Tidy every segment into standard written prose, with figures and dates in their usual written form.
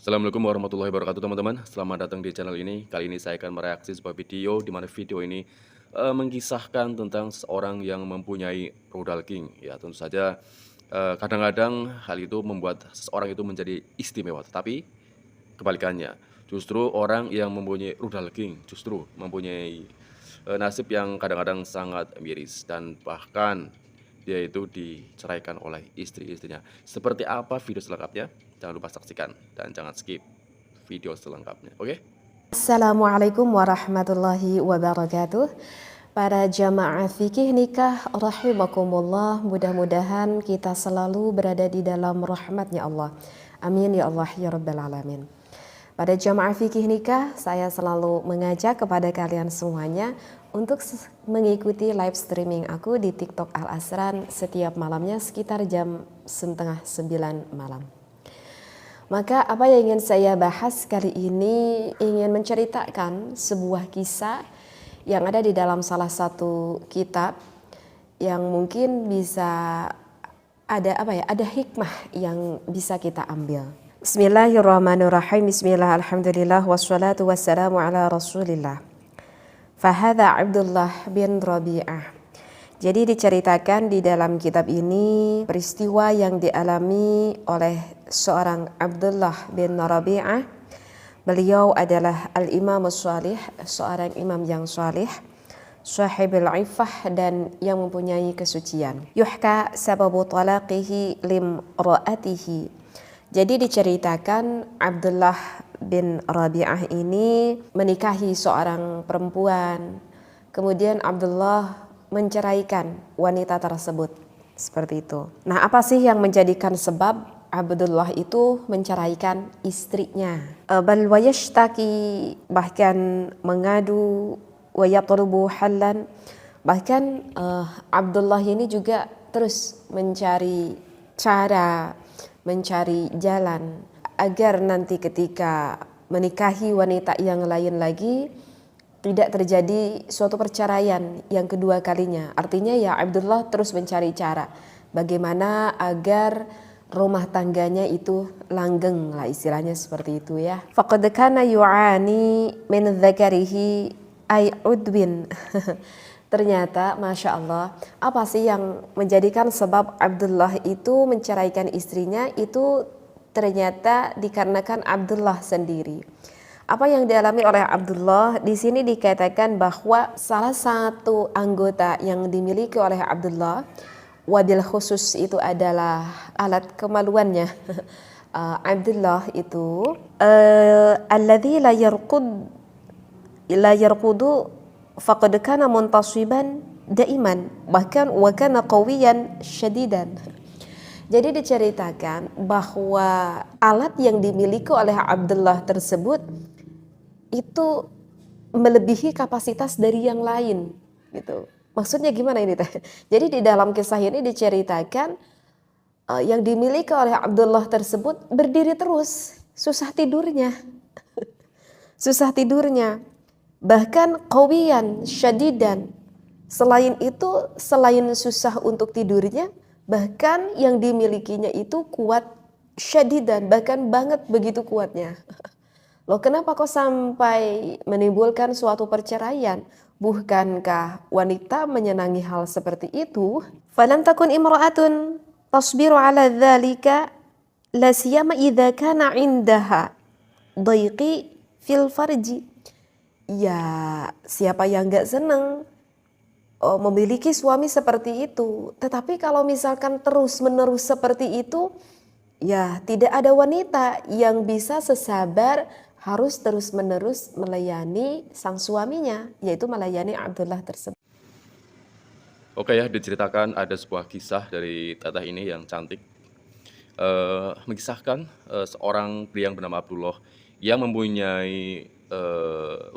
Assalamualaikum warahmatullahi wabarakatuh teman-teman. Selamat datang di channel ini. Kali ini saya akan mereaksi sebuah video di mana video ini mengisahkan tentang seorang yang mempunyai rudal king. Ya, tentu saja kadang-kadang hal itu membuat seseorang itu menjadi istimewa, tetapi kebalikannya. Justru orang yang mempunyai rudal king justru mempunyai nasib yang kadang-kadang sangat miris dan bahkan dia itu diceraikan oleh istri-istrinya. Seperti apa video selengkapnya? Jangan lupa saksikan dan jangan skip video selengkapnya. Oke? Assalamualaikum warahmatullahi wabarakatuh. Para jamaah fikih nikah rahimakumullah, mudah-mudahan kita selalu berada di dalam rahmatnya Allah. Amin ya Allah ya rabbal alamin. Pada jamaah fikih nikah, saya selalu mengajak kepada kalian semuanya untuk mengikuti live streaming aku di TikTok Al Asran setiap malamnya sekitar jam 8:30 malam. Maka apa yang ingin saya bahas kali ini, ingin menceritakan sebuah kisah yang ada di dalam salah satu kitab yang mungkin bisa ada hikmah yang bisa kita ambil. Bismillahirrahmanirrahim. Bismillah, alhamdulillah, wassalatu wassalamu ala rasulillah. Fahadha Abdullah bin Rabi'ah. Jadi diceritakan di dalam kitab ini peristiwa yang dialami oleh seorang Abdullah bin Rabi'ah. Beliau adalah al-imam as-salih, seorang imam yang salih, sahibul iffah dan yang mempunyai kesucian. Yuhka sababu talaqihi limra'atihi. Jadi diceritakan Abdullah bin Rabi'ah ini menikahi seorang perempuan. Kemudian Abdullah menceraikan wanita tersebut, seperti itu. Nah, apa sih yang menjadikan sebab Abdullah itu menceraikan istrinya? Bal wayashtaki, bahkan mengadu, wa yatlubu halan. Bahkan Abdullah ini juga terus mencari cara, mencari jalan agar nanti ketika menikahi wanita yang lain lagi tidak terjadi suatu perceraian yang kedua kalinya. Artinya ya Abdullah terus mencari cara bagaimana agar rumah tangganya itu langgeng lah, istilahnya seperti itu ya. Faqad kana yu'ani min dzakarihi ay udwin. Ternyata Masya Allah, apa sih yang menjadikan sebab Abdullah itu menceraikan istrinya itu ternyata dikarenakan Abdullah sendiri. Apa yang dialami oleh Abdullah di sini dikatakan bahwa salah satu anggota yang dimiliki oleh Abdullah, wabil khusus itu adalah alat kemaluannya. Abdullah itu alladzi la yarqudu faqad kana muntasiban daiman, bahkan wa kana qawiyan syadidan. Jadi diceritakan bahwa alat yang dimiliki oleh Abdullah tersebut itu melebihi kapasitas dari yang lain gitu. Maksudnya gimana ini teh? Jadi di dalam kisah ini diceritakan yang dimiliki oleh Abdullah tersebut berdiri terus, susah tidurnya. Susah tidurnya. Bahkan qawiyan syadidan. Selain itu, selain susah untuk tidurnya, bahkan yang dimilikinya itu kuat syadidan, bahkan banget begitu kuatnya. Loh, kenapa kok sampai menimbulkan suatu perceraian? Bukankah wanita menyenangi hal seperti itu? Falam takun imra'atun tasbiru ala dzalika la siyama idza kana 'indaha dhaiqi fil farji. Ya, siapa yang enggak senang memiliki suami seperti itu? Tetapi kalau misalkan terus-menerus seperti itu, ya tidak ada wanita yang bisa sesabar harus terus-menerus melayani sang suaminya, yaitu melayani Abdullah tersebut. Oke ya, diceritakan ada sebuah kisah dari teteh ini yang cantik. Mengisahkan seorang pria yang bernama Abdullah yang mempunyai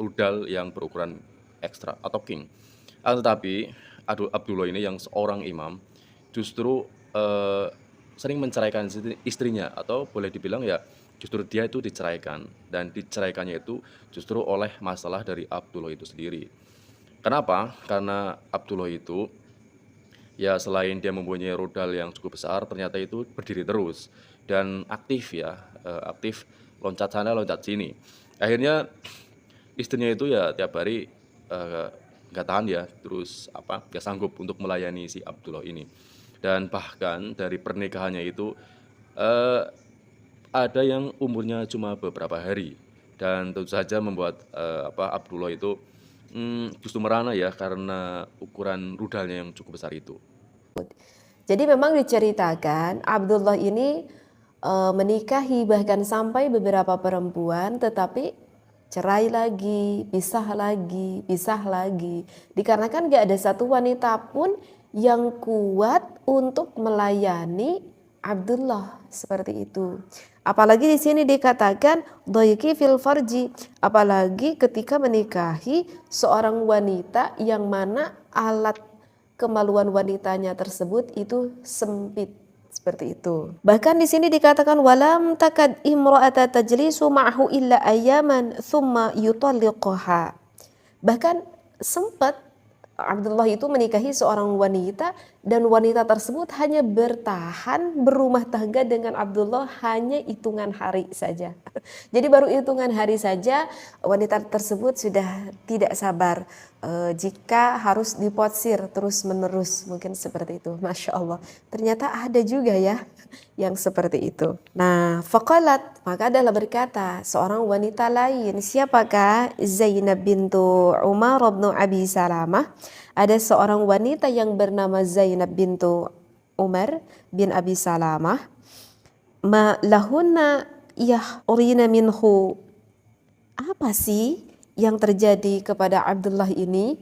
rudal yang berukuran ekstra atau king. Tetapi Abdullah ini yang seorang imam justru sering menceraikan istrinya, atau boleh dibilang ya justru dia itu diceraikan, dan diceraikannya itu justru oleh masalah dari Abdullah itu sendiri. Kenapa? Karena Abdullah itu ya selain dia mempunyai rudal yang cukup besar, ternyata itu berdiri terus. dan aktif ya, aktif loncat sana loncat sini. Akhirnya istrinya itu ya tiap hari, nggak tahan ya, terus nggak sanggup untuk melayani si Abdullah ini. Dan bahkan dari pernikahannya itu, eee, ada yang umurnya cuma beberapa hari dan tentu saja membuat, Abdullah itu, justru merana ya karena ukuran rudalnya yang cukup besar itu. Jadi memang diceritakan Abdullah ini menikahi bahkan sampai beberapa perempuan, tetapi cerai lagi, pisah lagi. Dikarenakan gak ada satu wanita pun yang kuat untuk melayani Abdullah seperti itu. Apalagi di sini dikatakan doiki fil farji, apalagi ketika menikahi seorang wanita yang mana alat kemaluan wanitanya tersebut itu sempit seperti itu. Bahkan di sini dikatakan walam takad imra'ata tajlisu ma'hu illa ayyaman thumma yutalliquha. Bahkan sempat Abdullah itu menikahi seorang wanita dan wanita tersebut hanya bertahan berumah tangga dengan Abdullah hanya hitungan hari saja. Jadi baru hitungan hari saja wanita tersebut sudah tidak sabar jika harus diporsir terus menerus, mungkin seperti itu. Masya Allah, ternyata ada juga ya yang seperti itu. Nah, faqalat, maka adalah berkata seorang wanita lain, siapakah? Zainab bintu Umar bin Abi Salamah. Ada seorang wanita yang bernama Zainab bintu Umar bin Abi Salamah. Ma lahunna urina minhu. Apa sih yang terjadi kepada Abdullah ini?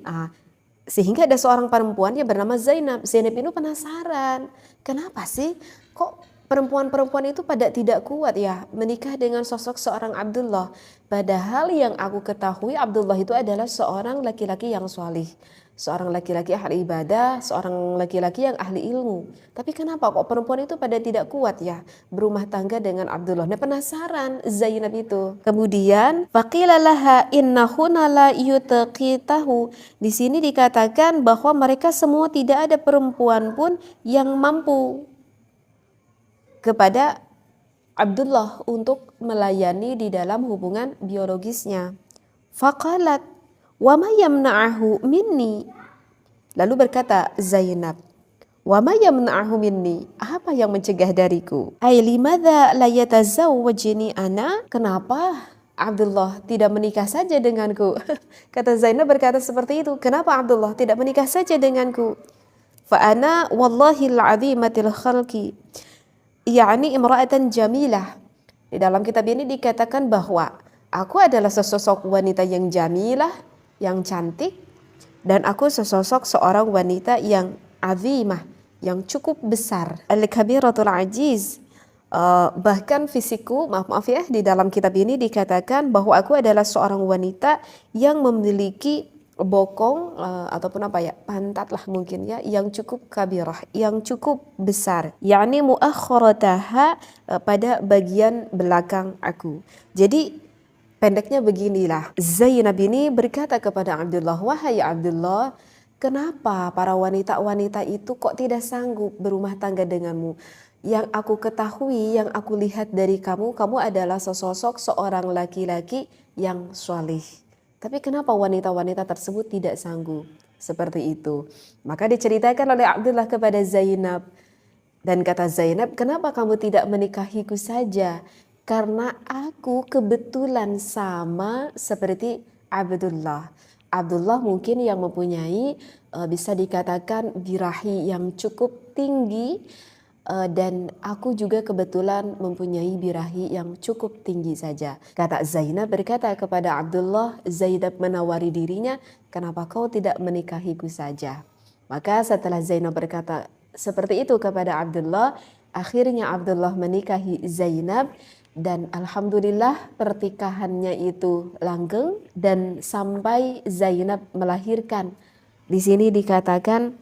Sehingga ada seorang perempuan yang bernama Zainab. Zainab itu penasaran, kenapa sih kok perempuan-perempuan itu pada tidak kuat ya menikah dengan sosok seorang Abdullah. Padahal yang aku ketahui Abdullah itu adalah seorang laki-laki yang solih, seorang laki-laki ahli ibadah, seorang laki-laki yang ahli ilmu. Tapi kenapa kok perempuan itu pada tidak kuat ya berumah tangga dengan Abdullah? Nah, penasaran Zainab itu. Kemudian faqila laha innahunna la yutaqitahu. Di sini dikatakan bahwa mereka semua tidak ada perempuan pun yang mampu kepada Abdullah untuk melayani di dalam hubungan biologisnya. Faqalat wa ma yamna'ahu minni. Lalu berkata Zainab, wa ma yamna'ahu minni, apa yang mencegah dariku? Ay limadza la yatazawwajni ana? Kenapa Abdullah tidak menikah saja denganku? Kata Zainab berkata seperti itu, kenapa Abdullah tidak menikah saja denganku? Fa ana wallahi al-'azimatil khalqi, yakni imra'atan jamilah. Di dalam kitab ini dikatakan bahwa aku adalah sesosok wanita yang jamilah, yang cantik, dan aku sesosok seorang wanita yang azimah, yang cukup besar. Al-kabiratul ajiz. Bahkan fisikku, maaf ya, di dalam kitab ini dikatakan bahwa aku adalah seorang wanita yang memiliki bokong ataupun pantat lah mungkin ya, yang cukup kabirah, yang cukup besar, yakni muakhkharataha, pada bagian belakang aku. Jadi pendeknya beginilah, Zainab ini berkata kepada Abdullah, wahai Abdullah, kenapa para wanita-wanita itu kok tidak sanggup berumah tangga denganmu? Yang aku ketahui, yang aku lihat dari kamu, kamu adalah sesosok seorang laki-laki yang solih. Tapi kenapa wanita-wanita tersebut tidak sanggup? Seperti itu. Maka diceritakan oleh Abdullah kepada Zainab. Dan kata Zainab, kenapa kamu tidak menikahiku saja? Karena aku kebetulan sama seperti Abdullah. Abdullah mungkin yang mempunyai bisa dikatakan birahi yang cukup tinggi, dan aku juga kebetulan mempunyai birahi yang cukup tinggi saja. Kata Zainab berkata kepada Abdullah, Zainab menawari dirinya, kenapa kau tidak menikahiku saja? Maka setelah Zainab berkata seperti itu kepada Abdullah, akhirnya Abdullah menikahi Zainab. Dan alhamdulillah pertikahannya itu langgeng dan sampai Zainab melahirkan. Di sini dikatakan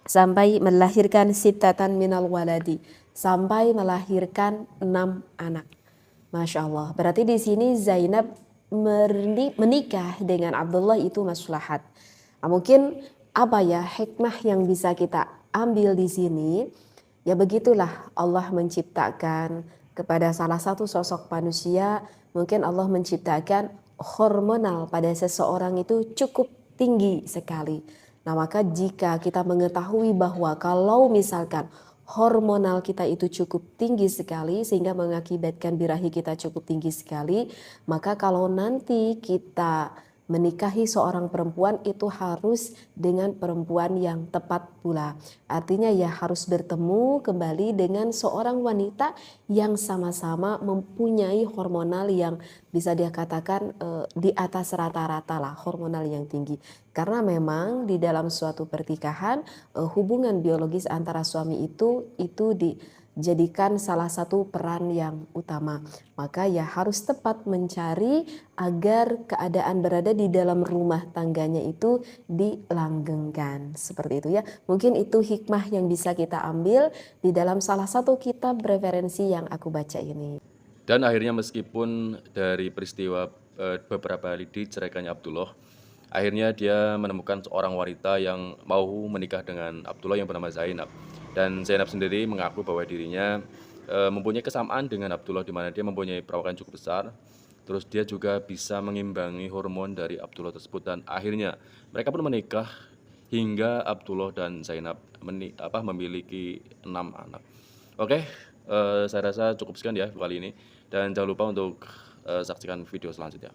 sampai melahirkan sittatan minal waladi, sampai melahirkan 6 anak. Masya Allah. Berarti di sini Zainab menikah dengan Abdullah itu maslahat. Nah, mungkin apa ya hikmah yang bisa kita ambil di sini? Ya begitulah Allah menciptakan kepada salah satu sosok manusia, mungkin Allah menciptakan hormonal pada seseorang itu cukup tinggi sekali. Nah, maka jika kita mengetahui bahwa kalau misalkan hormonal kita itu cukup tinggi sekali sehingga mengakibatkan birahi kita cukup tinggi sekali, maka kalau nanti kita menikahi seorang perempuan itu harus dengan perempuan yang tepat pula. Artinya ya harus bertemu kembali dengan seorang wanita yang sama-sama mempunyai hormonal yang bisa dia katakan di atas rata-rata lah, hormonal yang tinggi. Karena memang di dalam suatu pernikahan hubungan biologis antara suami itu dijadikan salah satu peran yang utama. Maka ya harus tepat mencari agar keadaan berada di dalam rumah tangganya itu dilanggengkan. Seperti itu ya. Mungkin itu hikmah yang bisa kita ambil di dalam salah satu kitab referensi yang aku baca ini. Dan akhirnya meskipun dari peristiwa beberapa kali diceraikannya Abdullah, akhirnya dia menemukan seorang wanita yang mau menikah dengan Abdullah yang bernama Zainab. Dan Zainab sendiri mengaku bahwa dirinya mempunyai kesamaan dengan Abdullah, di mana dia mempunyai perawakan cukup besar. Terus dia juga bisa mengimbangi hormon dari Abdullah tersebut, dan akhirnya mereka pun menikah hingga Abdullah dan Zainab memiliki 6 anak. Oke, saya rasa cukup sekian ya kali ini, dan jangan lupa untuk saksikan video selanjutnya.